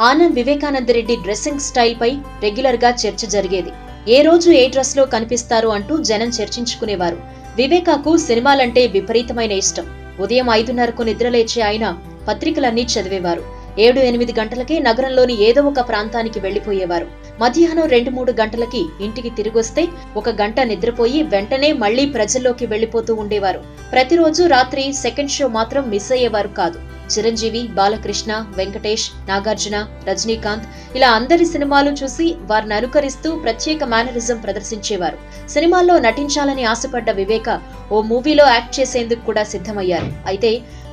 Anand Vivekananda Reddy dressing style పై regular గా చర్చ జరిగేది. ఏ రోజు ఏ డ్రెస్ లో కనిపిస్తారు అంటూ జనం చర్చించుకునేవారు. వివేకాకు సినిమాలంటే విపరీతమైన ఇష్టం. ఉదయం 5:30కు నిద్రలేచే ఆయన పత్రికలన్నీ చదివేవారు. 7-8 గంటలకే నగరంలోని ఏదో ఒక ప్రాంతానికి వెళ్లిపోయేవారు. మధ్యాహ్నం 2-3 గంటలకి ఇంటికి తిరిగొస్తే 1 గంట నిద్రపోయి వెంటనే మళ్లీ ప్రజల్లోకి వెళ్లిపోతూ ఉండేవారు. ప్రతిరోజు రాత్రి సెకండ్ షో మాత్రం మిస్ అయ్యేవారు కాదు. చిరంజీవి, బాలకృష్ణ, వెంకటేష్, నాగార్జున, రజనీకాంత్ ఇలా అందరి సినిమాలు చూసి వారిని అనుకరిస్తూ ప్రత్యేక మేనరిజం ప్రదర్శించేవారు. సినిమాల్లో నటించాలని ఆశపడ్డ వివేక ఓ మూవీలో యాక్ట్ చేసేందుకు కూడా సిద్ధమయ్యారు. అయితే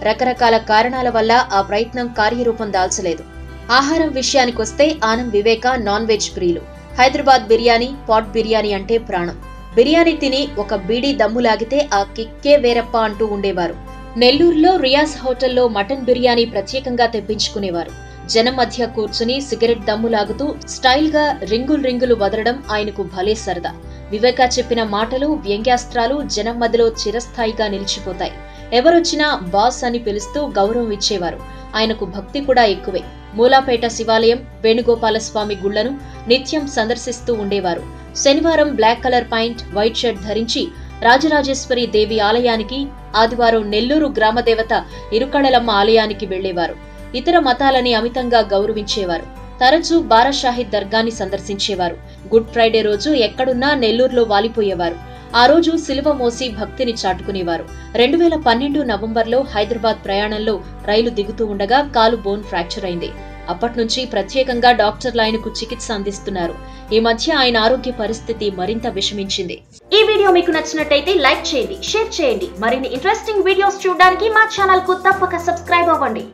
రకరకాల కారణాల వల్ల ఆ ప్రయత్నం కార్యరూపం దాల్చలేదు. ఆహారం విషయానికొస్తే ఆనంద్ వివేక నాన్ వెజ్ ప్రియులు. హైదరాబాద్ బిర్యానీ, పాట్ బిర్యానీ అంటే ప్రాణం. బిర్యానీ తిని ఒక బీడీ దమ్ము లాగితే ఆ కిక్కే వేరప్ప అంటూ ఉండేవారు. నెల్లూరులో రియాజ్ హోటల్లో మటన్ బిర్యానీ ప్రత్యేకంగా తెప్పించుకునేవారు. జనం మధ్య కూర్చుని సిగరెట్ దమ్ము లాగుతూ స్టైల్ గా రింగులు వదలడం ఆయనకు భలే సరదా. వివేక చెప్పిన మాటలు, వ్యంగ్యాస్త్రాలు జనం మధ్యలో చిరస్థాయిగా నిలిచిపోతాయి. ఎవరొచ్చినా బాస్ అని పిలుస్తూ గౌరవం ఇచ్చేవారు. ఆయనకు భక్తి కూడా ఎక్కువే. మూలాపేట శివాలయం, వేణుగోపాలస్వామి గుళ్లను నిత్యం సందర్శిస్తూ ఉండేవారు. శనివారం black colour point, white shirt ధరించి రాజరాజేశ్వరి దేవి ఆలయానికి, ఆదివారం నెల్లూరు గ్రామదేవత ఇరుకడలమ్మ ఆలయానికి వెళ్లేవారు. ఇతర మతాలని అమితంగా గౌరవించేవారు. తరచూ బారాషాహిద్ దర్గాని సందర్శించేవారు. గుడ్ ఫ్రైడే రోజు ఎక్కడున్నా నెల్లూరులో వాలిపోయేవారు. ఆ రోజు సిలువ మోసి భక్తిని చాటుకునేవారు. 2012 నవంబర్లో హైదరాబాద్ ప్రయాణంలో రైలు దిగుతూ ఉండగా కాలు బోన్ ఫ్రాక్చర్ అయింది. అప్పట్నుంచి ప్రత్యేకంగా డాక్టర్లు ఆయనకు చికిత్స అందిస్తున్నారు. ఈ మధ్య ఆయన ఆరోగ్య పరిస్థితి మరింత విషమించింది. ఈ వీడియో మీకు నచ్చినట్టయితే లైక్ చేయండి, షేర్ చేయండి. మరిన్ని ఇంట్రెస్టింగ్ వీడియోస్ చూడడానికి మా ఛానల్ కు తప్పక సబ్స్క్రైబ్ అవ్వండి.